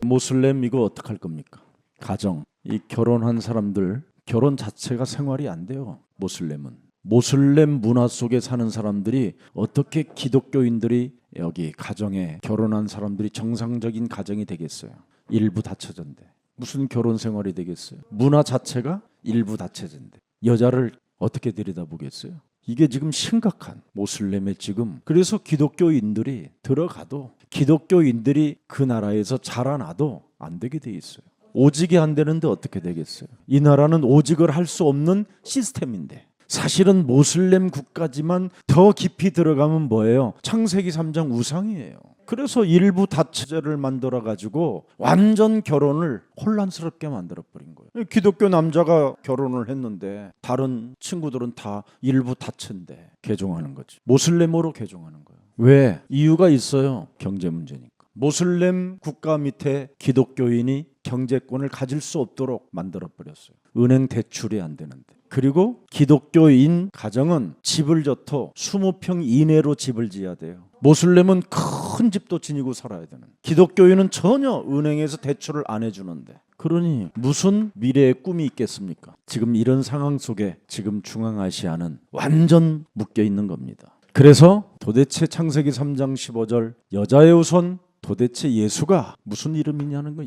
모슬렘 이거 어떡할 겁니까? 가정, 이 결혼한 사람들 결혼 자체가 생활이 안 돼요. 모슬렘 문화 속에 사는 사람들이 어떻게 기독교인들이 여기 가정에 결혼한 사람들이 정상적인 가정이 되겠어요? 일부 다처제인데 무슨 결혼 생활이 되겠어요? 문화 자체가 일부 다처제인데 여자를 어떻게 들여다보겠어요? 이게 지금 심각한 모슬렘의 지금. 그래서 기독교인들이 들어가도 기독교인들이 그 나라에서 자라나도 안 되게 돼 있어요. 오직이 안 되는데 어떻게 되겠어요? 이 나라는 오직을 할 수 없는 시스템인데 사실은 모슬렘 국가지만 더 깊이 들어가면 뭐예요? 창세기 3장 우상이에요. 그래서 일부 다처제를 만들어 가지고 완전 결혼을 혼란스럽게 만들어 버린 거예요. 기독교 남자가 결혼을 했는데 다른 친구들은 다 일부 다처인데 개종하는 거지. 모슬렘으로 개종하는 거예요. 왜? 이유가 있어요. 경제 문제니까. 모슬렘 국가 밑에 기독교인이 경제권을 가질 수 없도록 만들어 버렸어요. 은행 대출이 안 되는데. 그리고 기독교인 가정은 집을 져도 20평 이내로 집을 지어야 돼요. 모슬렘은 큰 집도 지니고 살아야 되는. 기독교인은 전혀 은행에서 대출을 안 해주는데. 그러니 무슨 미래의 꿈이 있겠습니까? 지금 이런 상황 속에 지금 중앙아시아는 완전 묶여 있는 겁니다. 그래서 도대체 창세기 3장 15절 여자의 후손 도대체 예수가 무슨 이름이냐는 거.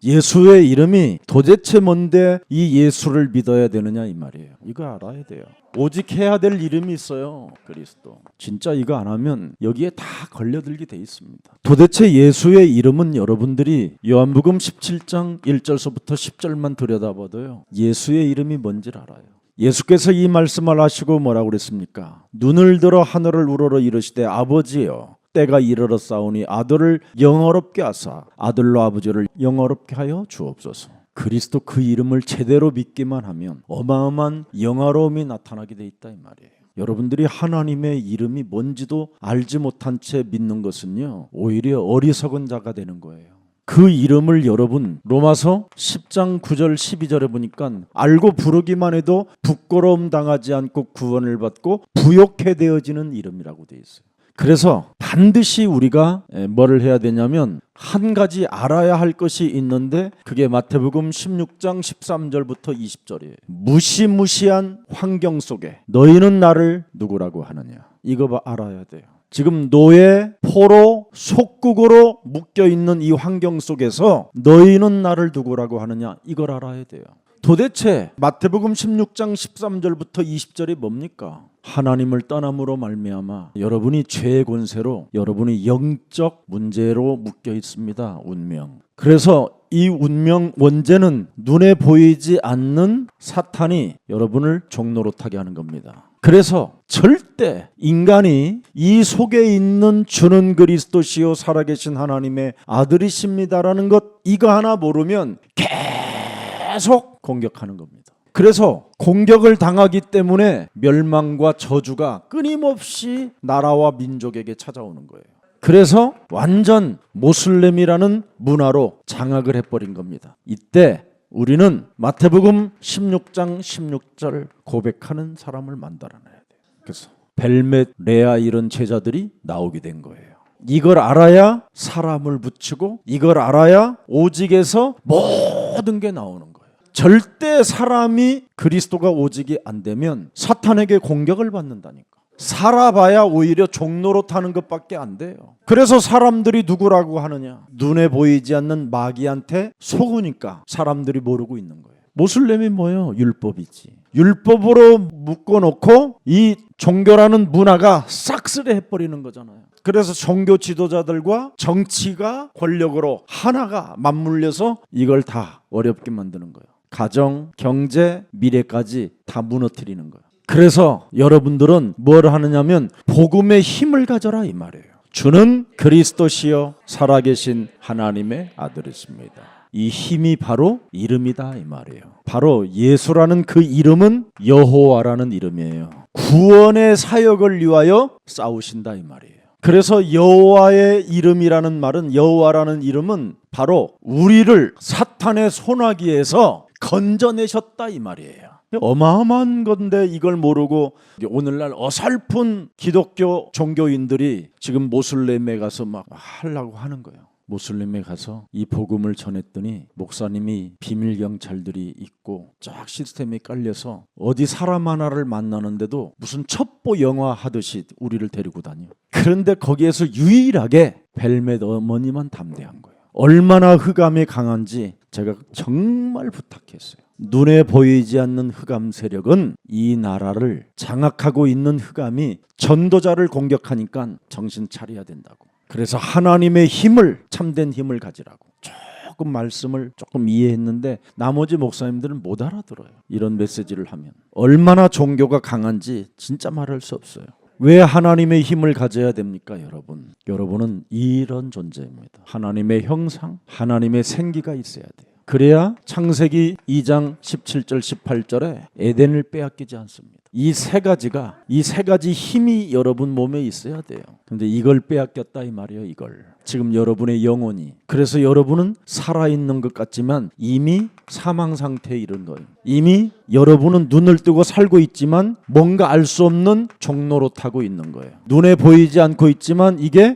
예수의 이름이 도대체 뭔데 이 예수를 믿어야 되느냐 이 말이에요. 이거 알아야 돼요. 오직 해야 될 이름이 있어요. 그리스도. 진짜 이거 안 하면 여기에 다 걸려들게 돼 있습니다. 도대체 예수의 이름은 여러분들이 요한복음 17장 1절서부터 10절만 들여다봐도요. 예수의 이름이 뭔지를 알아요. 예수께서 이 말씀을 하시고 뭐라고 그랬습니까? 눈을 들어 하늘을 우러러 이르시되 아버지여 때가 이르렀사오니 아들을 영어롭게 하사 아들로 아버지를 영어롭게 하여 주옵소서. 그리스도 그 이름을 제대로 믿기만 하면 어마어마한 영화로움이 나타나게 돼 있다 이 말이에요. 여러분들이 하나님의 이름이 뭔지도 알지 못한 채 믿는 것은요 오히려 어리석은 자가 되는 거예요. 그 이름을 여러분 로마서 10장 9절 12절에 보니까 알고 부르기만 해도 부끄러움 당하지 않고 구원을 받고 부욕해 되어지는 이름이라고 돼 있어요. 그래서 반드시 우리가 뭐를 해야 되냐면 한 가지 알아야 할 것이 있는데 그게 마태복음 16장 13절부터 20절이에요. 무시무시한 환경 속에 너희는 나를 누구라고 하느냐. 이거 알아야 돼요. 지금 노예, 포로, 속국으로 묶여있는 이 환경 속에서 너희는 나를 누구라고 하느냐. 이걸 알아야 돼요. 도대체 마태복음 16장 13절부터 20절이 뭡니까? 하나님을 떠남으로 말미암아 여러분이 죄의 권세로 여러분이 영적 문제로 묶여 있습니다. 운명. 그래서 이 운명 원죄는 눈에 보이지 않는 사탄이 여러분을 종노릇하게 하는 겁니다. 그래서 절대 인간이 이 속에 있는 주는 그리스도시요 살아계신 하나님의 아들이십니다라는 것 이거 하나 모르면 계속 공격하는 겁니다. 그래서 공격을 당하기 때문에 멸망과 저주가 끊임없이 나라와 민족에게 찾아오는 거예요. 그래서 완전 모슬렘이라는 문화로 장악을 해버린 겁니다. 이때 우리는 마태복음 16장 16절 고백하는 사람을 만들어내야 돼요. 그래서 벨멧, 레아 이런 제자들이 나오게 된 거예요. 이걸 알아야 사람을 붙이고 이걸 알아야 오직에서 모든 게 나오는 거예요. 절대 사람이 그리스도가 오직이 안 되면 사탄에게 공격을 받는다니까. 살아봐야 오히려 종노릇하는 것밖에 안 돼요. 그래서 사람들이 누구라고 하느냐. 눈에 보이지 않는 마귀한테 속으니까 사람들이 모르고 있는 거예요. 모슬렘이 뭐예요? 율법이지. 율법으로 묶어놓고 이 종교라는 문화가 싹쓸이 해버리는 거잖아요. 그래서 종교 지도자들과 정치가 권력으로 하나가 맞물려서 이걸 다 어렵게 만드는 거예요. 가정, 경제, 미래까지 다 무너뜨리는 거예요. 그래서 여러분들은 뭘 하느냐면 복음의 힘을 가져라 이 말이에요. 주는 그리스도시요 살아계신 하나님의 아들이십니다. 이 힘이 바로 이름이다 이 말이에요. 바로 예수라는 그 이름은 여호와라는 이름이에요. 구원의 사역을 위하여 싸우신다 이 말이에요. 그래서 여호와의 이름이라는 말은 여호와라는 이름은 바로 우리를 사탄의 손아귀에서 건져내셨다 이 말이에요. 어마어마한 건데 이걸 모르고 오늘날 어설픈 기독교 종교인들이 지금 모슬렘에 가서 막 하려고 하는 거예요. 모슬림에 가서 이 복음을 전했더니 목사님이 비밀 경찰들이 있고 쫙 시스템이 깔려서 어디 사람 하나를 만나는데도 무슨 첩보 영화 하듯이 우리를 데리고 다녀. 그런데 거기에서 유일하게 벨멧 어머니만 담대한 거예요. 얼마나 흑암이 강한지 제가 정말 부탁했어요. 눈에 보이지 않는 흑암 세력은 이 나라를 장악하고 있는 흑암이 전도자를 공격하니까 정신 차려야 된다고. 그래서 하나님의 힘을, 참된 힘을 가지라고 조금 말씀을 조금 이해했는데 나머지 목사님들은 못 알아들어요. 이런 메시지를 하면 얼마나 종교가 강한지 진짜 말할 수 없어요. 왜 하나님의 힘을 가져야 됩니까, 여러분? 여러분은 이런 존재입니다. 하나님의 형상, 하나님의 생기가 있어야 돼요. 그래야 창세기 2장 17절 18절에 에덴을 빼앗기지 않습니다. 이 세 가지 힘이 여러분 몸에 있어야 돼요. 근데 이걸 빼앗겼다 이 말이에요. 이걸 지금 여러분의 영혼이. 그래서 여러분은 살아있는 것 같지만 이미 사망 상태에 이른 거예요. 이미 여러분은 눈을 뜨고 살고 있지만 뭔가 알 수 없는 종로로 타고 있는 거예요. 눈에 보이지 않고 있지만 이게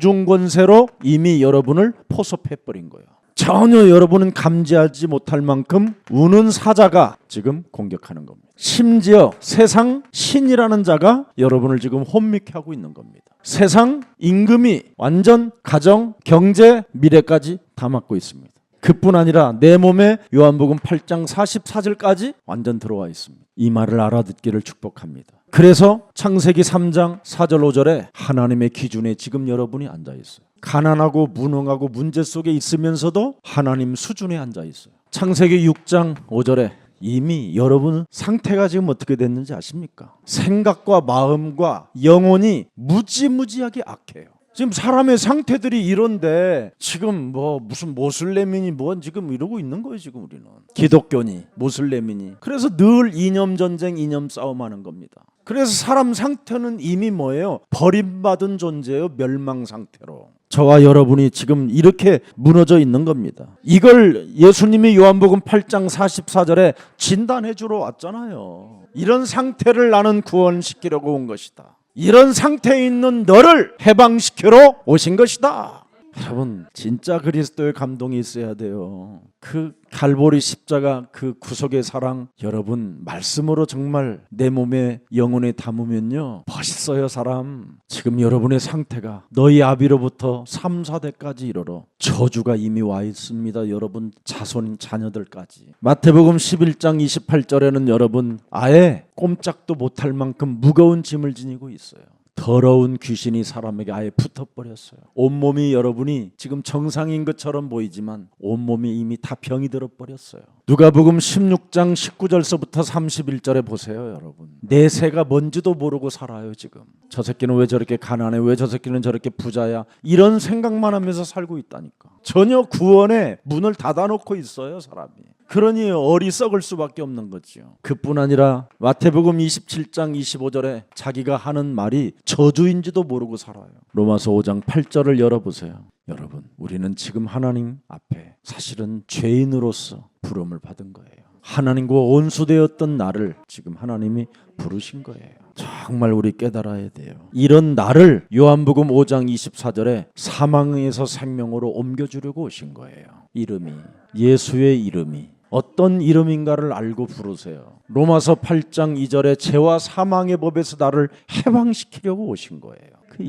공중권세로 이미 여러분을 포섭해버린 거예요. 전혀 여러분은 감지하지 못할 만큼 우는 사자가 지금 공격하는 겁니다. 심지어 세상 신이라는 자가 여러분을 지금 혼미케 하고 있는 겁니다. 세상 임금이 완전 가정, 경제, 미래까지 다 맡고 있습니다. 그뿐 아니라 내 몸에 요한복음 8장 44절까지 완전 들어와 있습니다. 이 말을 알아듣기를 축복합니다. 그래서 창세기 3장 4절 5절에 하나님의 기준에 지금 여러분이 앉아 있어요. 가난하고 무능하고 문제 속에 있으면서도 하나님 수준에 앉아 있어요. 창세기 6장 5절에 이미 여러분 상태가 지금 어떻게 됐는지 아십니까? 생각과 마음과 영혼이 무지무지하게 악해요. 지금 사람의 상태들이 이런데 지금 뭐 무슨 모슬렘이니 뭐 지금 이러고 있는 거예요. 지금 우리는 기독교니 모슬렘이니. 그래서 늘 이념 전쟁, 이념 싸움하는 겁니다. 그래서 사람 상태는 이미 뭐예요? 버림받은 존재예요. 멸망 상태로. 저와 여러분이 지금 이렇게 무너져 있는 겁니다. 이걸 예수님이 요한복음 8장 44절에 진단해 주러 왔잖아요. 이런 상태를 나는 구원시키려고 온 것이다. 이런 상태에 있는 너를 해방시키러 오신 것이다. 여러분 진짜 그리스도의 감동이 있어야 돼요. 그 갈보리 십자가 그 구속의 사랑 여러분 말씀으로 정말 내 몸에 영혼에 담으면요 멋있어요. 사람 지금 여러분의 상태가 너희 아비로부터 3, 4대까지 이르러 저주가 이미 와 있습니다. 여러분 자손 자녀들까지. 마태복음 11장 28절에는 여러분 아예 꼼짝도 못할 만큼 무거운 짐을 지니고 있어요. 더러운 귀신이 사람에게 아예 붙어버렸어요. 온몸이 여러분이 지금 정상인 것처럼 보이지만 온몸이 이미 다 병이 들어버렸어요. 누가복음 16장 19절서부터 31절에 보세요. 여러분 내 새가 뭔지도 모르고 살아요. 지금 저 새끼는 왜 저렇게 가난해, 왜 저 새끼는 저렇게 부자야, 이런 생각만 하면서 살고 있다니까. 전혀 구원의 문을 닫아놓고 있어요. 사람이. 그러니 어리석을 수밖에 없는 거죠. 그뿐 아니라 마태복음 27장 25절에 자기가 하는 말이 저주인지도 모르고 살아요. 로마서 5장 8절을 열어보세요. 여러분 우리는 지금 하나님 앞에 사실은 죄인으로서 부름을 받은 거예요. 하나님과 온수되었던 나를 지금 하나님이 부르신 거예요. 정말 우리 깨달아야 돼요. 이런 나를 요한복음 5장 24절에 사망에서 생명으로 옮겨주려고 오신 거예요. 이름이 예수의 이름이 어떤 이름인가를 알고 부르세요. 로마서 8장 2절에 죄와 사망의 법에서 나를 해방시키려고 오신 거예요. 그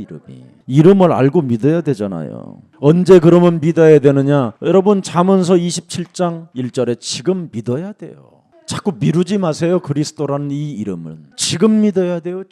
이름을 알고 믿어야 되잖아요. 언제 그러면 믿어야 되느냐? 여러분 잠언서 27장 1절에 지금 믿어야 돼요. 자꾸 미루지 마세요. 그리스도라는 이 이름은 지금 믿어야 돼요.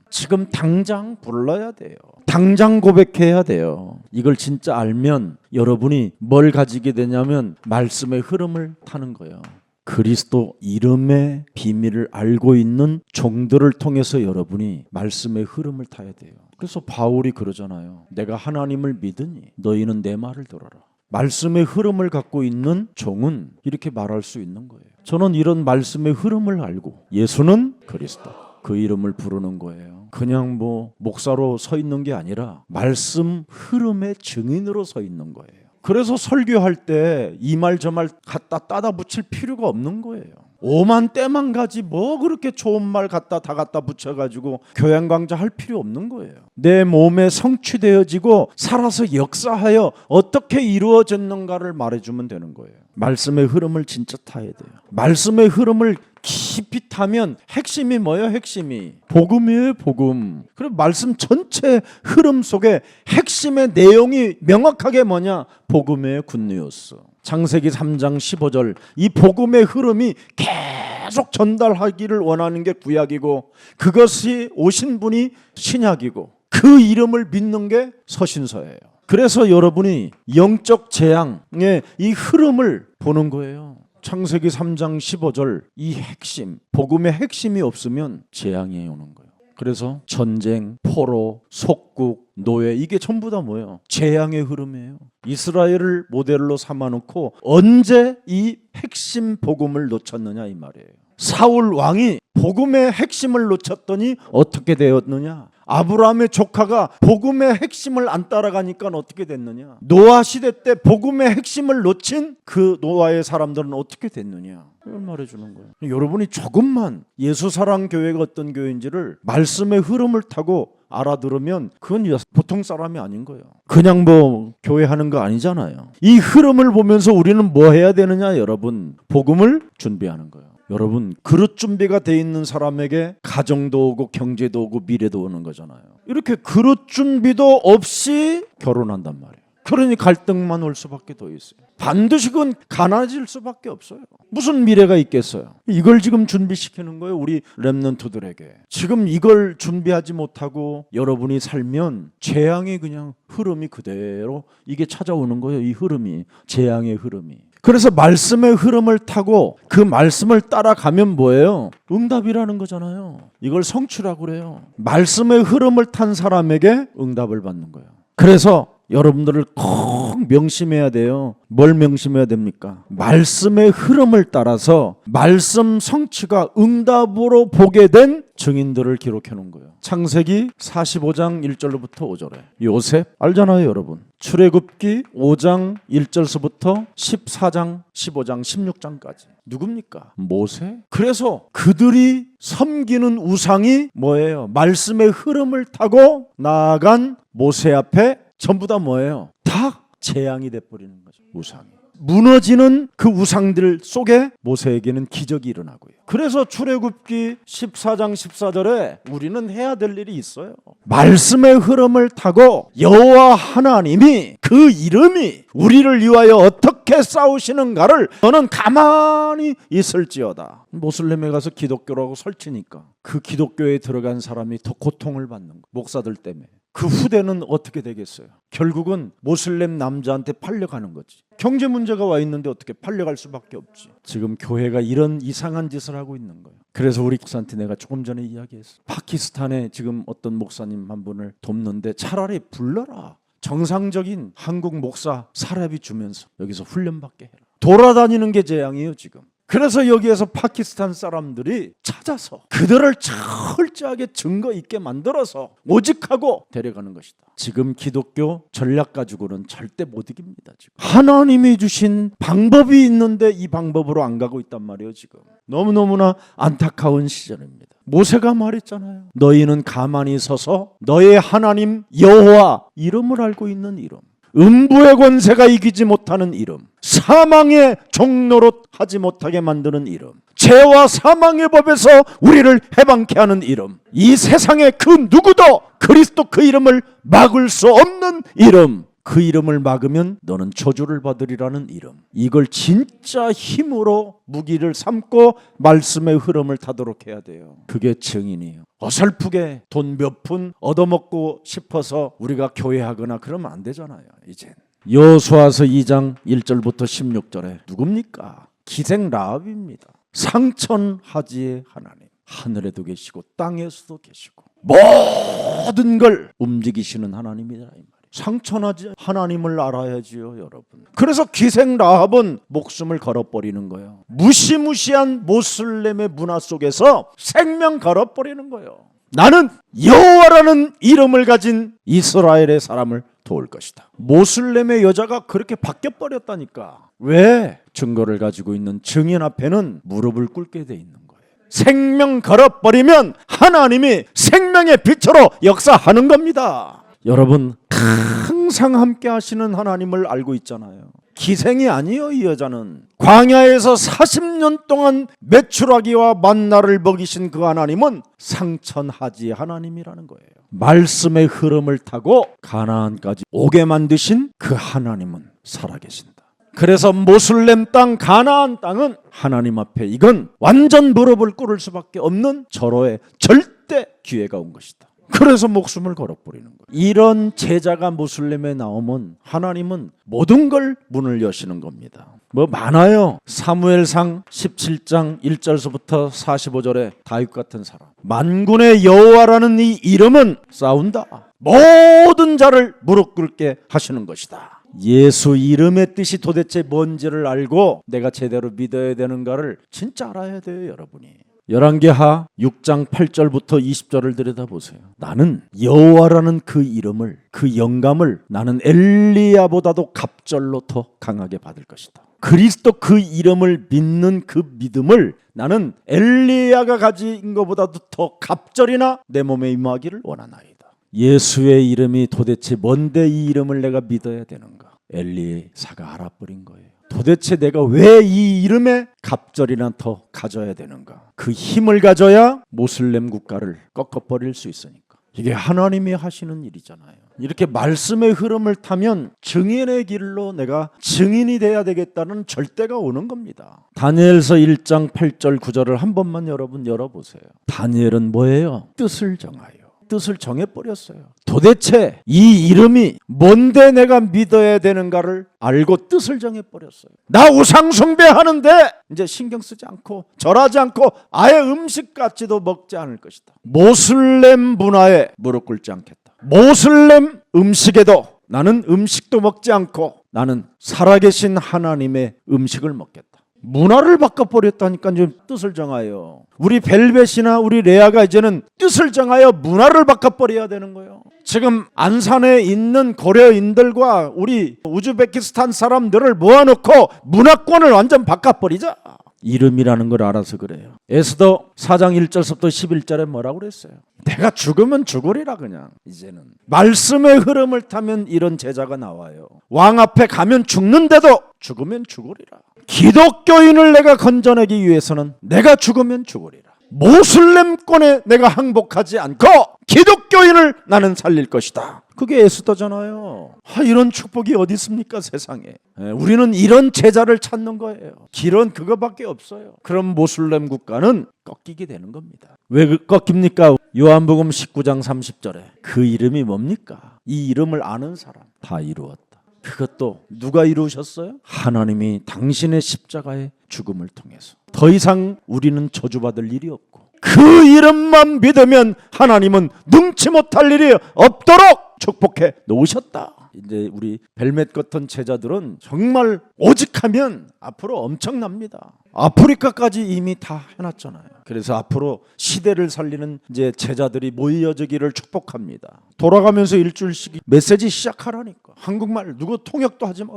지금 당장 불러야 돼요. 당장 고백해야 돼요. 이걸 진짜 알면 여러분이 뭘 가지게 되냐면 말씀의 흐름을 타는 거예요. 그리스도 이름의 비밀을 알고 있는 종들을 통해서 여러분이 말씀의 흐름을 타야 돼요. 그래서 바울이 그러잖아요. 내가 하나님을 믿으니 너희는 내 말을 들어라. 말씀의 흐름을 갖고 있는 종은 이렇게 말할 수 있는 거예요. 저는 이런 말씀의 흐름을 알고 예수는 그리스도 그 이름을 부르는 거예요. 그냥 뭐 목사로 서 있는 게 아니라 말씀 흐름의 증인으로 서 있는 거예요. 그래서 설교할 때 이 말 저 말 갖다 따다 붙일 필요가 없는 거예요. 오만 때만 가지 뭐 그렇게 좋은 말 다 갖다 붙여가지고 교양 강좌할 필요 없는 거예요. 내 몸에 성취되어지고 살아서 역사하여 어떻게 이루어졌는가를 말해주면 되는 거예요. 말씀의 흐름을 진짜 타야 돼요. 말씀의 흐름을 깊이 타면 핵심이 뭐예요? 핵심이 복음이에요. 복음. 그리고 말씀 전체 흐름 속에 핵심의 내용이 명확하게 뭐냐? 복음의 굿뉴스. 창세기 3장 15절 이 복음의 흐름이 계속 전달하기를 원하는 게 구약이고 그것이 오신 분이 신약이고 그 이름을 믿는 게 서신서예요. 그래서 여러분이 영적 재앙의 이 흐름을 보는 거예요. 창세기 3장 15절 이 핵심, 복음의 핵심이 없으면 재앙이 오는 거예요. 그래서 전쟁, 포로, 속국, 노예 이게 전부 다 뭐예요? 재앙의 흐름이에요. 이스라엘을 모델로 삼아놓고 언제 이 핵심 복음을 놓쳤느냐 이 말이에요. 사울 왕이 복음의 핵심을 놓쳤더니 어떻게 되었느냐? 아브라함의 조카가 복음의 핵심을 안 따라가니까 어떻게 됐느냐? 노아 시대 때 복음의 핵심을 놓친 그 노아의 사람들은 어떻게 됐느냐? 이걸 말해주는 거예요. 여러분이 조금만 예수사랑교회가 어떤 교회인지를 말씀의 흐름을 타고 알아들으면 그건 보통 사람이 아닌 거예요. 그냥 뭐 교회 하는 거 아니잖아요. 이 흐름을 보면서 우리는 뭐 해야 되느냐 여러분? 복음을 준비하는 거예요. 여러분 그릇 준비가 돼 있는 사람에게 가정도 오고 경제도 오고 미래도 오는 거잖아요. 이렇게 그릇 준비도 없이 결혼한단 말이에요. 그러니 갈등만 올 수밖에 더 있어요. 반드시 그건 가난해질 수밖에 없어요. 무슨 미래가 있겠어요? 이걸 지금 준비시키는 거예요. 우리 렘넌트들에게. 지금 이걸 준비하지 못하고 여러분이 살면 재앙이 그냥 흐름이 그대로 이게 찾아오는 거예요. 이 흐름이 재앙의 흐름이. 그래서 말씀의 흐름을 타고 그 말씀을 따라가면 뭐예요? 응답이라는 거잖아요. 이걸 성취라고 그래요. 말씀의 흐름을 탄 사람에게 응답을 받는 거예요. 그래서 여러분들을 꼭 명심해야 돼요. 뭘 명심해야 됩니까? 말씀의 흐름을 따라서 말씀 성취가 응답으로 보게 된 증인들을 기록해 놓은 거예요. 창세기 45장 1절로부터 5절에 요셉 알잖아요 여러분. 출애굽기 5장 1절서부터 14장 15장 16장까지 누굽니까? 모세. 그래서 그들이 섬기는 우상이 뭐예요? 말씀의 흐름을 타고 나아간 모세 앞에 전부 다 뭐예요? 다 재앙이 돼버리는 거죠. 우상이. 무너지는 그 우상들 속에 모세에게는 기적이 일어나고요. 그래서 출애굽기 14장 14절에 우리는 해야 될 일이 있어요. 말씀의 흐름을 타고 여호와 하나님이 그 이름이 우리를 위하여 어떻게 싸우시는가를 너는 가만히 있을지어다. 모슬렘에 가서 기독교라고 설치니까 그 기독교에 들어간 사람이 더 고통을 받는 거예요. 목사들 때문에. 그 후대는 어떻게 되겠어요? 결국은 모슬렘 남자한테 팔려가는 거지. 경제 문제가 와 있는데 어떻게 팔려갈 수밖에 없지. 지금 교회가 이런 이상한 짓을 하고 있는 거예요. 그래서 우리 목사한테 내가 조금 전에 이야기했어. 파키스탄에 지금 어떤 목사님 한 분을 돕는데 차라리 불러라. 정상적인 한국 목사 사례비 주면서 여기서 훈련받게 해라. 돌아다니는 게 재앙이에요 지금. 그래서 여기에서 파키스탄 사람들이 찾아서 그들을 철저하게 증거 있게 만들어서 오직하고 데려가는 것이다. 지금 기독교 전략 가지고는 절대 못 이깁니다. 지금 하나님이 주신 방법이 있는데 이 방법으로 안 가고 있단 말이에요. 지금 너무너무나 안타까운 시절입니다. 모세가 말했잖아요. 너희는 가만히 서서 너의 하나님 여호와 이름을 알고 있는 이름, 음부의 권세가 이기지 못하는 이름, 사망의 종노릇 하지 못하게 만드는 이름, 죄와 사망의 법에서 우리를 해방케 하는 이름, 이 세상에 그 누구도 그리스도 그 이름을 막을 수 없는 이름, 그 이름을 막으면 너는 저주를 받으리라는 이름. 이걸 진짜 힘으로 무기를 삼고 말씀의 흐름을 타도록 해야 돼요. 그게 증인이에요. 어설프게 돈 몇 푼 얻어먹고 싶어서 우리가 교회하거나 그러면 안 되잖아요. 이젠 여호수아서 2장 1절부터 16절에 누굽니까? 기생 라합입니다. 상천하지의 하나님, 하늘에도 계시고 땅에서도 계시고 모든 걸 움직이시는 하나님이다 이 말이에요. 상천하지 하나님을 알아야지요 여러분. 그래서 기생 라합은 목숨을 걸어버리는 거예요. 무시무시한 모슬렘의 문화 속에서 생명 걸어버리는 거예요. 나는 여호와라는 이름을 가진 이스라엘의 사람을 도울 것이다. 모슬렘의 여자가 그렇게 바뀌어버렸다니까. 왜? 증거를 가지고 있는 증인 앞에는 무릎을 꿇게 돼 있는 거예요. 생명 걸어버리면 하나님이 생명의 빛으로 역사하는 겁니다. 여러분, 항상 함께 하시는 하나님을 알고 있잖아요. 기생이 아니에요. 이 여자는 광야에서 40년 동안 메추라기와 만나를 먹이신 그 하나님은 상천하지 하나님이라는 거예요. 말씀의 흐름을 타고 가나안까지 오게 만드신 그 하나님은 살아계신다. 그래서 모슬렘 땅, 가나안 땅은 하나님 앞에 이건 완전 무릎을 꿇을 수밖에 없는 절호의 절대 기회가 온 것이다. 그래서 목숨을 걸어버리는 거예요. 이런 제자가 모슬렘에 나오면 하나님은 모든 걸 문을 여시는 겁니다. 뭐 많아요. 사무엘상 17장 1절서부터 45절에 다윗 같은 사람. 만군의 여호와라는 이 이름은 싸운다. 모든 자를 무릎 꿇게 하시는 것이다. 예수 이름의 뜻이 도대체 뭔지를 알고 내가 제대로 믿어야 되는가를 진짜 알아야 돼요, 여러분이. 열왕기하 6장 8절부터 20절을 들여다보세요. 나는 여호와라는 그 이름을, 그 영감을 나는 엘리야보다도 갑절로 더 강하게 받을 것이다. 그리스도 그 이름을 믿는 그 믿음을 나는 엘리야가 가진 것보다도 더 갑절이나 내 몸에 임하기를 원하나이다. 예수의 이름이 도대체 뭔데 이 이름을 내가 믿어야 되는가? 엘리사가 알아버린 거예요. 도대체 내가 왜 이 이름에 갑절이나 더 가져야 되는가? 그 힘을 가져야 모슬렘 국가를 꺾어버릴 수 있으니까. 이게 하나님이 하시는 일이잖아요. 이렇게 말씀의 흐름을 타면 증인의 길로 내가 증인이 돼야 되겠다는 절대가 오는 겁니다. 다니엘서 1장 8절 9절을 한 번만 여러분 열어보세요. 다니엘은 뭐예요? 뜻을 정하여. 뜻을 정해버렸어요. 도대체 이 이름이 뭔데 내가 믿어야 되는가를 알고 뜻을 정해버렸어요. 나 우상 숭배하는데 이제 신경 쓰지 않고 절하지 않고 아예 음식같이도 먹지 않을 것이다. 모슬렘 문화에 무릎 꿇지 않겠다. 모슬렘 음식에도 나는 음식도 먹지 않고 나는 살아계신 하나님의 음식을 먹겠다. 문화를 바꿔버렸다니까. 이제 뜻을 정하여. 우리 벨벳이나 우리 레아가 이제는 뜻을 정하여 문화를 바꿔버려야 되는 거예요. 지금 안산에 있는 고려인들과 우리 우즈베키스탄 사람들을 모아놓고 문화권을 완전 바꿔버리자. 이름이라는 걸 알아서 그래요. 에스더 4장 1절부터 11절에 뭐라고 그랬어요? 내가 죽으면 죽으리라. 그냥 이제는 말씀의 흐름을 타면 이런 제자가 나와요. 왕 앞에 가면 죽는데도 죽으면 죽으리라. 기독교인을 내가 건져내기 위해서는 내가 죽으면 죽으리라. 모슬렘권에 내가 항복하지 않고 기독교인을 나는 살릴 것이다. 그게 에스더잖아요. 이런 축복이 어디 있습니까, 세상에. 우리는 이런 제자를 찾는 거예요. 길은 그거밖에 없어요. 그럼 모슬렘 국가는 꺾이게 되는 겁니다. 왜 꺾입니까? 요한복음 19장 30절에 그 이름이 뭡니까? 이 이름을 아는 사람 다 이루었다. 그것도 누가 이루셨어요? 하나님이 당신의 십자가의 죽음을 통해서. 더 이상 우리는 저주받을 일이 없고 그 이름만 믿으면 하나님은 능치 못할 일이 없도록 축복해 놓으셨다. 이제 우리 벨멧 같은 제자들은 정말 오직하면 앞으로 엄청납니다. 아프리카까지 이미 다 해놨잖아요. 그래서 앞으로 시대를 살리는 이제 제자들이 모여지기를 축복합니다. 돌아가면서 일주일씩 메시지 시작하라니까. 한국말 누구 통역도 하지 마.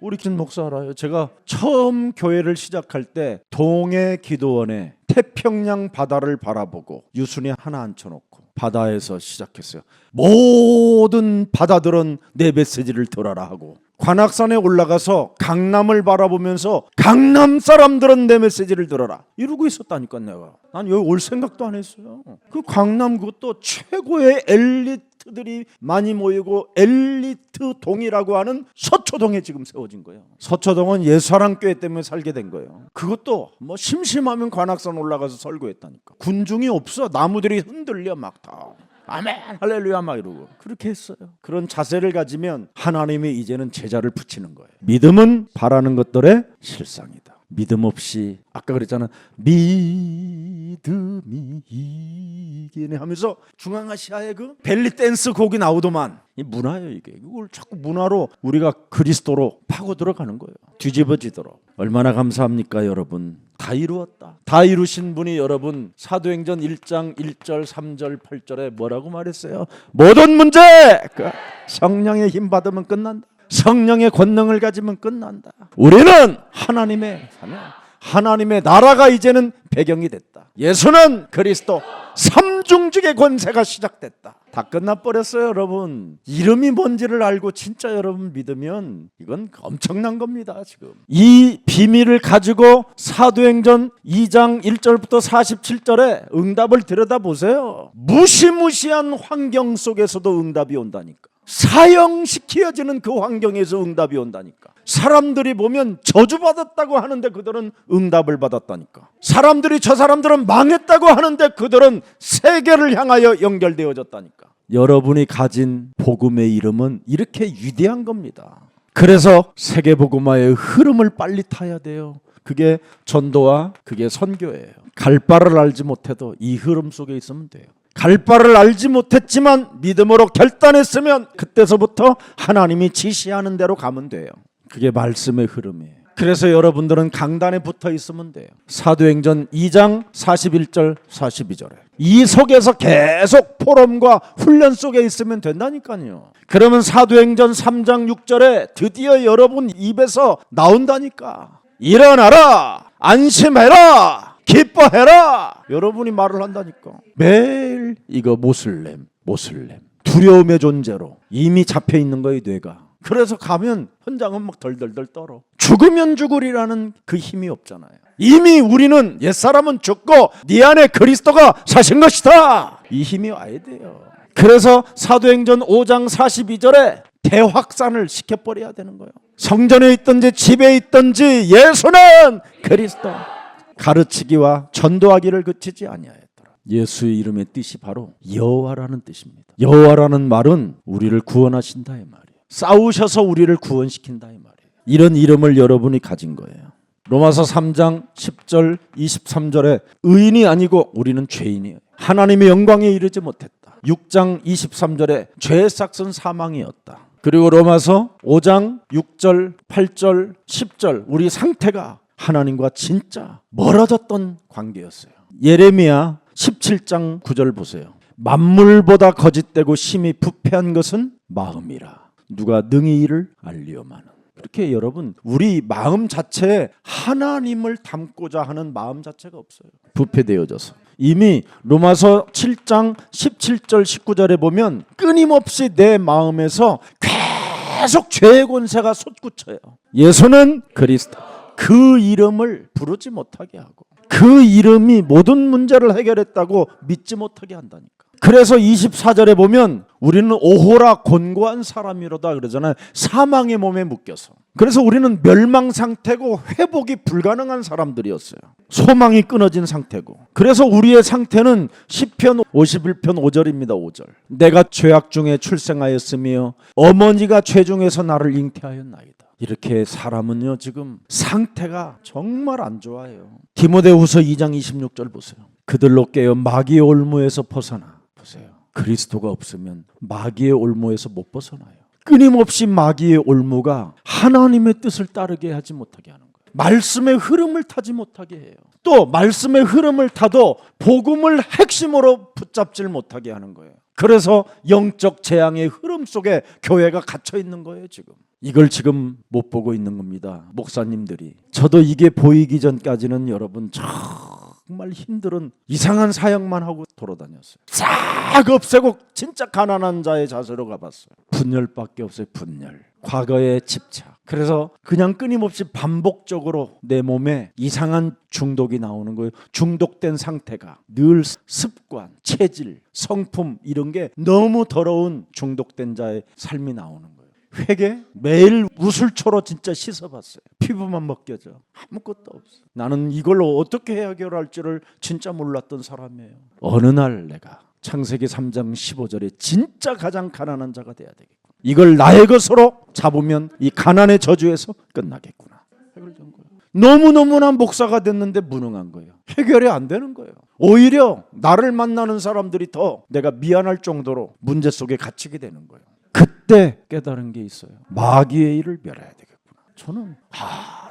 우리 김 목사 알아요. 제가 처음 교회를 시작할 때 동해 기도원에 태평양 바다를 바라보고 유순이 하나 앉혀놓고 바다에서 시작했어요. 모든 바다들은 내 메시지를 들어라 하고, 관악산에 올라가서 강남을 바라보면서 강남 사람들은 내 메시지를 들어라 이러고 있었다니까. 내가 난 여기 올 생각도 안 했어요. 그 강남 그것도 최고의 엘리트들이 많이 모이고 엘리트 동이라고 하는 서초동에 지금 세워진 거예요. 서초동은 예수사랑교회 때문에 살게 된 거예요. 그것도 뭐 심심하면 관악산 올라가서 설교했다니까. 군중이 없어. 나무들이 흔들려 막 다. 아멘 할렐루야 막 이러고 그렇게 했어요. 그런 자세를 가지면 하나님이 이제는 제자를 붙이는 거예요. 믿음은 바라는 것들의 실상이다. 믿음 없이 아까 그랬잖아. 믿음이 이기네 하면서 중앙아시아의 그 벨리 댄스 곡이 나오더만. 이 문화예요 이게. 이걸 자꾸 문화로 우리가 그리스도로 파고 들어가는 거예요. 뒤집어지도록. 얼마나 감사합니까 여러분. 다 이루었다. 다 이루신 분이 여러분 사도행전 1장 1절 3절 8절에 뭐라고 말했어요? 모든 문제 성령의 힘 받으면 끝난다. 성령의 권능을 가지면 끝난다. 우리는 하나님의 나라가 이제는 배경이 됐다. 예수는 그리스도, 삼중직의 권세가 시작됐다. 다 끝나버렸어요, 여러분. 이름이 뭔지를 알고 진짜 여러분 믿으면 이건 엄청난 겁니다. 지금 이 비밀을 가지고 사도행전 2장 1절부터 47절에 응답을 들여다보세요. 무시무시한 환경 속에서도 응답이 온다니까. 사형시켜지는 그 환경에서 응답이 온다니까. 사람들이 보면 저주받았다고 하는데 그들은 응답을 받았다니까. 사람들이 저 사람들은 망했다고 하는데 그들은 세계를 향하여 연결되어졌다니까. 여러분이 가진 복음의 이름은 이렇게 위대한 겁니다. 그래서 세계복음화의 흐름을 빨리 타야 돼요. 그게 전도와 그게 선교예요. 갈 바를 알지 못해도 이 흐름 속에 있으면 돼요. 갈 바를 알지 못했지만 믿음으로 결단했으면 그때서부터 하나님이 지시하는 대로 가면 돼요. 그게 말씀의 흐름이에요. 그래서 여러분들은 강단에 붙어 있으면 돼요. 사도행전 2장 41절 42절에 이 속에서 계속 포럼과 훈련 속에 있으면 된다니까요. 그러면 사도행전 3장 6절에 드디어 여러분 입에서 나온다니까. 일어나라, 안심해라, 기뻐해라, 여러분이 말을 한다니까. 매일 이거 모슬렘 두려움의 존재로 이미 잡혀 있는 거예요, 뇌가. 그래서 가면 현장은 막 덜덜덜 떨어. 죽으면 죽으리라는 그 힘이 없잖아요. 이미 우리는 옛사람은 죽고 네 안에 그리스도가 사신 것이다, 이 힘이 와야 돼요. 그래서 사도행전 5장 42절에 대확산을 시켜버려야 되는 거예요. 성전에 있든지 집에 있든지 예수는 그리스도, 가르치기와 전도하기를 그치지 아니하였더라. 예수의 이름의 뜻이 바로 여호와라는 뜻입니다. 여호와라는 말은 우리를 구원하신다 이 말이에요. 싸우셔서 우리를 구원시킨다 이 말이에요. 이런 이름을 여러분이 가진 거예요. 로마서 3장 10절 23절에 의인이 아니고 우리는 죄인이에요. 하나님의 영광에 이르지 못했다. 6장 23절에 죄의 싹은 사망이었다. 그리고 로마서 5장 6절 8절 10절 우리 상태가 하나님과 진짜 멀어졌던 관계였어요. 예레미야 17장 9절 보세요. 만물보다 거짓되고 심히 부패한 것은 마음이라 누가 능히 이를 알리오마는. 그렇게 여러분 우리 마음 자체에 하나님을 담고자 하는 마음 자체가 없어요. 부패되어져서. 이미 로마서 7장 17절 19절에 보면 끊임없이 내 마음에서 계속 죄의 권세가 솟구쳐요. 예수는 그리스도, 그 이름을 부르지 못하게 하고 그 이름이 모든 문제를 해결했다고 믿지 못하게 한다니까. 그래서 24절에 보면 우리는 오호라 곤고한 사람이로다 그러잖아요. 사망의 몸에 묶여서. 그래서 우리는 멸망 상태고 회복이 불가능한 사람들이었어요. 소망이 끊어진 상태고. 그래서 우리의 상태는 시편 51편 5절입니다. 5절. 내가 죄악 중에 출생하였으며 어머니가 죄 중에서 나를 잉태하였나이다. 이렇게 사람은요 지금 상태가 정말 안 좋아요. 디모데후서 2장 26절 보세요. 그들로 깨어 마귀의 올무에서 벗어나. 보세요. 그리스도가 없으면 마귀의 올무에서 못 벗어나요. 끊임없이 마귀의 올무가 하나님의 뜻을 따르게 하지 못하게 하는 거예요. 말씀의 흐름을 타지 못하게 해요. 또 말씀의 흐름을 타도 복음을 핵심으로 붙잡질 못하게 하는 거예요. 그래서 영적 재앙의 흐름 속에 교회가 갇혀 있는 거예요. 지금 이걸 지금 못 보고 있는 겁니다. 목사님들이. 저도 이게 보이기 전까지는 여러분 정말 힘든 이상한 사역만 하고 돌아다녔어요. 싹 없애고 진짜 가난한 자의 자세로 가봤어요. 분열밖에 없어요. 분열. 과거의 집착. 그래서 그냥 끊임없이 반복적으로 내 몸에 이상한 중독이 나오는 거예요. 중독된 상태가 늘 습관, 체질, 성품 이런 게 너무 더러운 중독된 자의 삶이 나오는 거예요. 회개 매일 우슬초로 진짜 씻어봤어요. 피부만 벗겨져. 아무것도 없어. 나는 이걸로 어떻게 해결할지를 진짜 몰랐던 사람이에요. 어느 날 내가 창세기 3장 15절에 진짜 가장 가난한 자가 돼야 되겠구나. 이걸 나의 것으로 잡으면 이 가난의 저주에서 끝나겠구나. 해결된 거예요. 너무너무나 목사가 됐는데 무능한 거예요. 해결이 안 되는 거예요. 오히려 나를 만나는 사람들이 더 내가 미안할 정도로 문제 속에 갇히게 되는 거예요. 그때 깨달은 게 있어요. 마귀의 일을 멸해야 되겠구나. 저는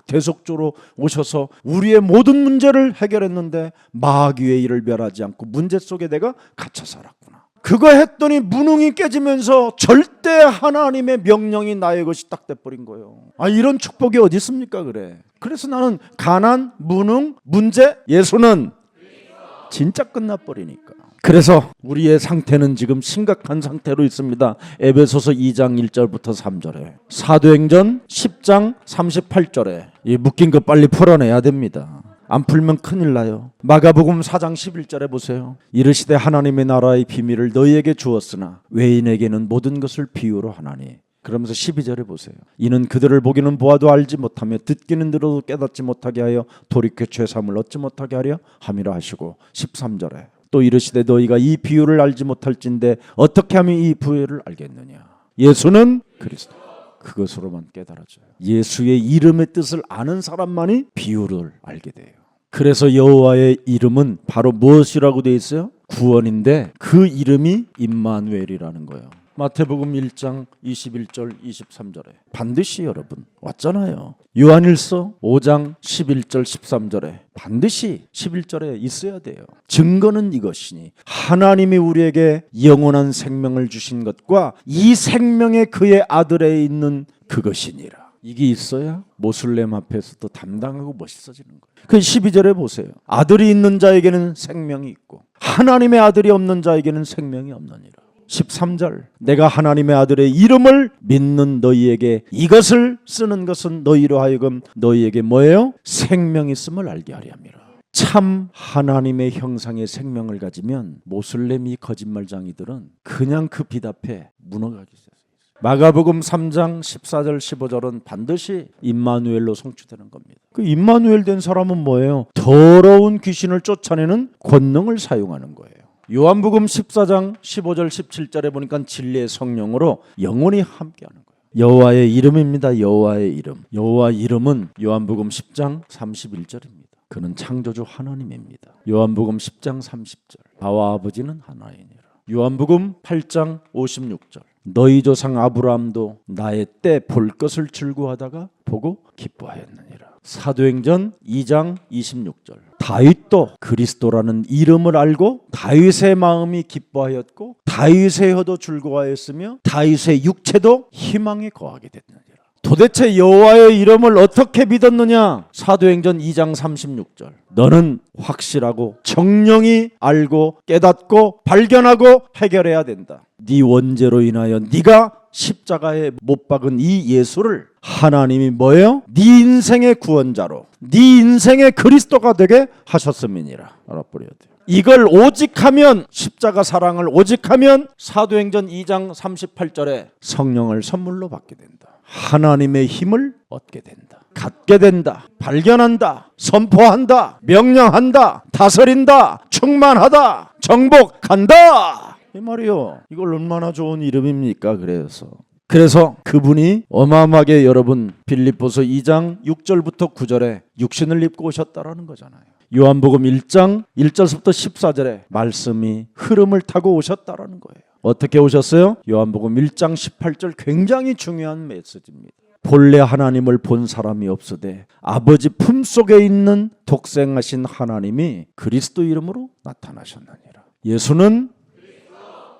대속조로 오셔서 우리의 모든 문제를 해결했는데 마귀의 일을 멸하지 않고 문제 속에 내가 갇혀 살았구나. 그거 했더니 무능이 깨지면서 절대 하나님의 명령이 나의 것이 딱 돼버린 거예요. 이런 축복이 어디 있습니까? 그래. 그래서 나는 가난, 무능, 문제, 예수는 진짜 끝나버리니까. 그래서 우리의 상태는 지금 심각한 상태로 있습니다. 에베소서 2장 1절부터 3절에, 사도행전 10장 38절에 이 묶인 거 빨리 풀어내야 됩니다. 안 풀면 큰일 나요. 마가복음 4장 11절에 보세요. 이르시되 하나님의 나라의 비밀을 너희에게 주었으나 외인에게는 모든 것을 비유로 하나니. 그러면서 12절에 보세요. 이는 그들을 보기는 보아도 알지 못하며 듣기는 들어도 깨닫지 못하게 하여 돌이켜 죄사함을 얻지 못하게 하려 함이라 하시고, 13절에 또 이르시되 너희가 이 비유를 알지 못할진대 어떻게 하면 이 비유를 알겠느냐. 예수는 그리스도. 그것으로만 깨달아져요. 예수의 이름의 뜻을 아는 사람만이 비유를 알게 돼요. 그래서 여호와의 이름은 바로 무엇이라고 되어 있어요? 구원인데 그 이름이 임마누엘이라는 거예요. 마태복음 1장 21절 23절에 반드시 여러분 왔잖아요. 요한일서 5장 11절 13절에 반드시 11절에 있어야 돼요. 증거는 이것이니 하나님이 우리에게 영원한 생명을 주신 것과 이 생명의 그의 아들에 있는 그것이니라. 이게 있어야 모슬렘 앞에서도 담당하고 멋있어지는 거예요. 그 12절에 보세요. 아들이 있는 자에게는 생명이 있고 하나님의 아들이 없는 자에게는 생명이 없느니라. 13절 내가 하나님의 아들의 이름을 믿는 너희에게 이것을 쓰는 것은 너희로 하여금 너희에게 뭐예요? 생명이 있음을 알게 하려 함이라. 참 하나님의 형상의 생명을 가지면 모슬렘이 거짓말장이들은 그냥 그 빛 앞에 무너가게 돼요. 마가복음 3장 14절 15절은 반드시 임마누엘로 성취되는 겁니다. 그 임마누엘 된 사람은 뭐예요? 더러운 귀신을 쫓아내는 권능을 사용하는 거예요. 요한복음 14장 15절 17절에 보니까 진리의 성령으로 영원히 함께하는 거예요. 여호와의 이름입니다. 여호와의 이름. 여호와 이름은 요한복음 10장 31절입니다. 그는 창조주 하나님입니다. 요한복음 10장 30절 나와 아버지는 하나이니라. 요한복음 8장 56절 너희 조상 아브라함도 나의 때 볼 것을 즐거워하다가 보고 기뻐하였느니라. 사도행전 2장 26절 다윗도 그리스도라는 이름을 알고 다윗의 마음이 기뻐하였고 다윗의 혀도 즐거워하였으며 다윗의 육체도 희망에 거하게 됐느니라. 도대체 여호와의 이름을 어떻게 믿었느냐? 사도행전 2장 36절 너는 확실하고 정령이 알고 깨닫고 발견하고 해결해야 된다. 네 원죄로 인하여 네가 십자가에 못 박은 이 예수를 하나님이 뭐예요? 네 인생의 구원자로 네 인생의 그리스도가 되게 하셨음이니라. 알아버려야 돼요. 이걸 오직하면 십자가 사랑을 오직하면 사도행전 2장 38절에 성령을 선물로 받게 된다. 하나님의 힘을 얻게 된다. 갖게 된다. 발견한다. 선포한다. 명령한다. 다스린다. 충만하다. 정복한다. 이 말이요. 이걸 얼마나 좋은 이름입니까? 그래서 그분이 어마어마하게 여러분 빌립보서 2장 6절부터 9절에 육신을 입고 오셨다라는 거잖아요. 요한복음 1장 1절부터 14절에 말씀이 흐름을 타고 오셨다라는 거예요. 어떻게 오셨어요? 요한복음 1장 18절 굉장히 중요한 메시지입니다. 본래 하나님을 본 사람이 없으되 아버지 품속에 있는 독생하신 하나님이 그리스도 이름으로 나타나셨느니라. 예수는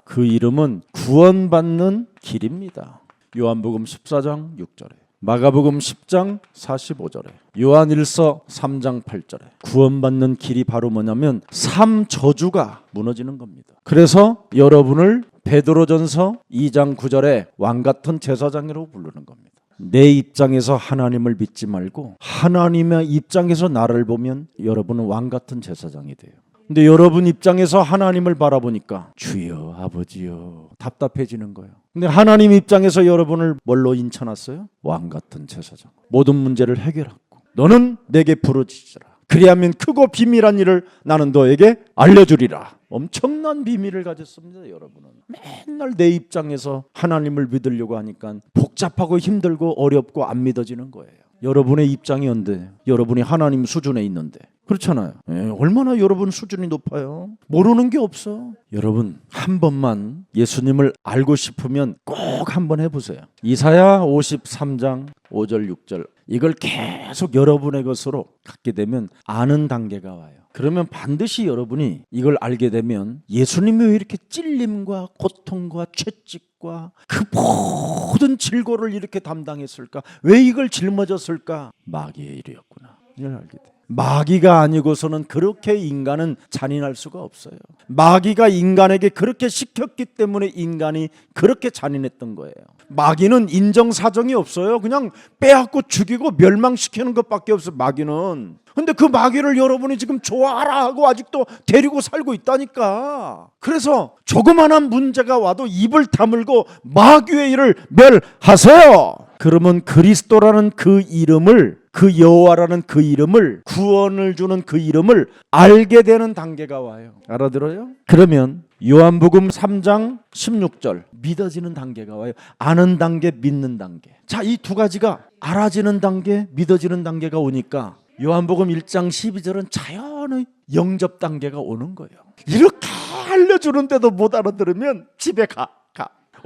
그 이름은 구원받는 길입니다. 요한복음 14장 6절에 마가복음 10장 45절에 요한일서 3장 8절에 구원받는 길이 바로 뭐냐면 삶 저주가 무너지는 겁니다. 그래서 여러분을 베드로전서 2장 9절에 왕같은 제사장이라고 부르는 겁니다. 내 입장에서 하나님을 믿지 말고 하나님의 입장에서 나를 보면 여러분은 왕같은 제사장이 돼요. 근데 여러분 입장에서 하나님을 바라보니까 주여 아버지여 답답해지는 거예요. 근데 하나님 입장에서 여러분을 뭘로 인쳐놨어요? 왕같은 제사장. 모든 문제를 해결하고 너는 내게 부르짖으라. 그리하면 크고 비밀한 일을 나는 너에게 알려주리라. 엄청난 비밀을 가졌습니다. 여러분은 맨날 내 입장에서 하나님을 믿으려고 하니까 복잡하고 힘들고 어렵고 안 믿어지는 거예요. 여러분의 입장이 언제 여러분이 하나님 수준에 있는데 그렇잖아요. 얼마나 여러분 수준이 높아요. 모르는 게 없어. 여러분 한 번만 예수님을 알고 싶으면 꼭 한번 해보세요. 이사야 53장 5절 6절 이걸 계속 여러분의 것으로 갖게 되면 아는 단계가 와요. 그러면 반드시 여러분이 이걸 알게 되면 예수님이 왜 이렇게 찔림과 고통과 채찍과 그 모든 질고를 이렇게 담당했을까? 왜 이걸 짊어졌을까? 마귀의 일이었구나. 이걸 알게 돼. 마귀가 아니고서는 그렇게 인간은 잔인할 수가 없어요. 마귀가 인간에게 그렇게 시켰기 때문에 인간이 그렇게 잔인했던 거예요. 마귀는 인정사정이 없어요. 그냥 빼앗고 죽이고 멸망시키는 것밖에 없어요. 마귀는. 근데 그 마귀를 여러분이 지금 좋아하라 하고 아직도 데리고 살고 있다니까. 그래서 조그만한 문제가 와도 입을 다물고 마귀의 일을 멸하세요. 그러면 그리스도라는 그 이름을, 그 여호와라는 그 이름을, 구원을 주는 그 이름을 알게 되는 단계가 와요. 알아들어요? 그러면 요한복음 3장 16절 믿어지는 단계가 와요. 아는 단계, 믿는 단계. 자, 이 두 가지가 알아지는 단계, 믿어지는 단계가 오니까 요한복음 1장 12절은 자연의 영접 단계가 오는 거예요. 이렇게 알려주는데도 못 알아들으면 집에 가.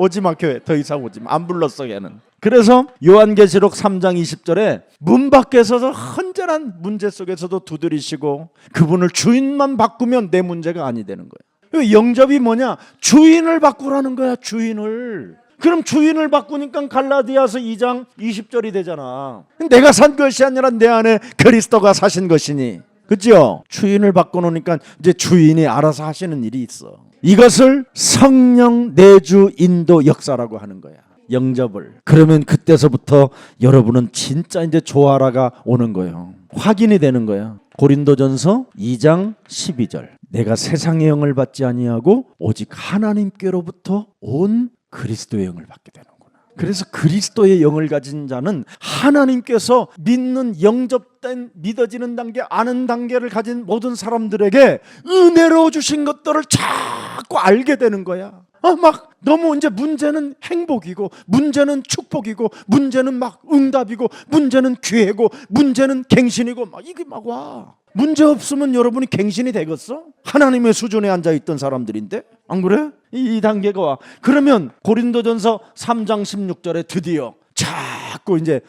오지마 교회 더 이상 오지마. 안 불렀어 걔는. 그래서 요한계시록 3장 20절에 문 밖에서 헌전한 문제 속에서도 두드리시고 그분을 주인만 바꾸면 내 문제가 아니 되는 거예요. 영접이 뭐냐? 주인을 바꾸라는 거야. 주인을. 그럼 주인을 바꾸니까 갈라디아서 2장 20절이 되잖아. 내가 산 것이 아니라 내 안에 그리스도가 사신 것이니. 그죠? 주인을 바꿔놓으니까 이제 주인이 알아서 하시는 일이 있어. 이것을 성령 내주 인도 역사라고 하는 거야. 영접을. 그러면 그때서부터 여러분은 진짜 이제 조아라가 오는 거예요. 확인이 되는 거야. 고린도전서 2장 12절. 내가 세상의 영을 받지 아니하고 오직 하나님께로부터 온 그리스도의 영을 받게 되는구나. 그래서 그리스도의 영을 가진 자는 하나님께서 믿는 영접된 믿어지는 단계, 아는 단계를 가진 모든 사람들에게 은혜로 주신 것들을 자꾸 알게 되는 거야. 막 너무 이제 문제는 행복이고 문제는 축복이고 문제는 막 응답이고 문제는 기회고 문제는 갱신이고 막 이게 막 와. 문제 없으면 여러분이 갱신이 되겠어? 하나님의 수준에 앉아있던 사람들인데 안 그래? 이 단계가 와. 그러면 고린도전서 3장 16절에 드디어 자꾸 이제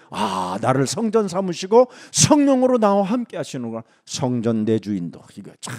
나를 성전 삼으시고 성령으로 나와 함께 하시는구나. 성전 내주인도 이거 참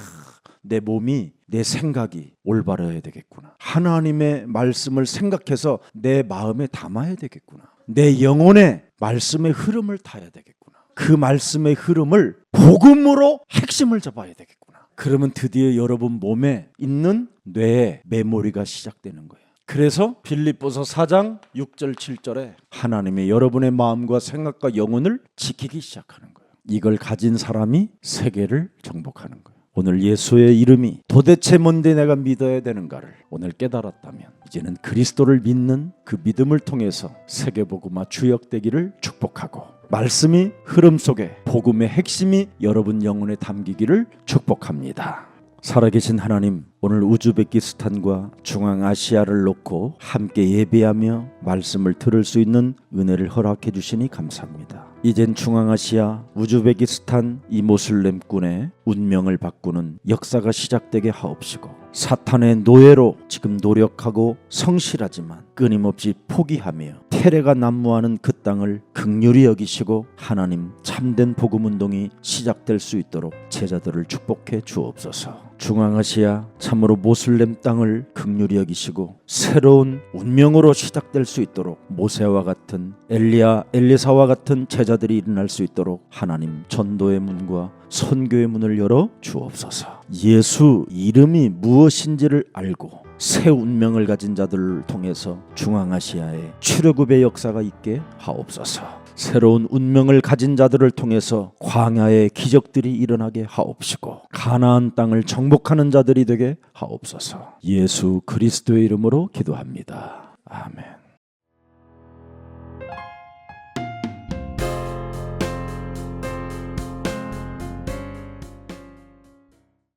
내 몸이 내 생각이 올바라야 되겠구나. 하나님의 말씀을 생각해서 내 마음에 담아야 되겠구나. 내 영혼에 말씀의 흐름을 타야 되겠구나. 그 말씀의 흐름을 복음으로 핵심을 잡아야 되겠구나. 그러면 드디어 여러분 몸에 있는 뇌의 메모리가 시작되는 거예요. 그래서 빌립보서 4장 6절 7절에 하나님이 여러분의 마음과 생각과 영혼을 지키기 시작하는 거예요. 이걸 가진 사람이 세계를 정복하는 거예요. 오늘 예수의 이름이 도대체 뭔데 내가 믿어야 되는가를 오늘 깨달았다면 이제는 그리스도를 믿는 그 믿음을 통해서 세계복음화 주역되기를 축복하고 말씀이 흐름 속에 복음의 핵심이 여러분 영혼에 담기기를 축복합니다. 살아계신 하나님, 오늘 우즈베키스탄과 중앙아시아를 놓고 함께 예배하며 말씀을 들을 수 있는 은혜를 허락해 주시니 감사합니다. 이젠 중앙아시아, 우즈베키스탄 이 모슬렘군의 운명을 바꾸는 역사가 시작되게 하옵시고 사탄의 노예로 지금 노력하고 성실하지만 끊임없이 포기하며 테레가 난무하는 그 땅을 긍휼히 여기시고 하나님 참된 복음운동이 시작될 수 있도록 제자들을 축복해 주옵소서. 중앙아시아 참으로 모슬렘 땅을 긍휼히 여기시고 새로운 운명으로 시작될 수 있도록 모세와 같은 엘리사와 같은 제자들이 일어날 수 있도록 하나님 전도의 문과 선교의 문을 열어 주옵소서. 예수 이름이 무엇인지를 알고 새 운명을 가진 자들을 통해서 중앙아시아에 출애굽의 역사가 있게 하옵소서. 새로운 운명을 가진 자들을 통해서 광야의 기적들이 일어나게 하옵시고 가나안 땅을 정복하는 자들이 되게 하옵소서. 예수 그리스도의 이름으로 기도합니다. 아멘.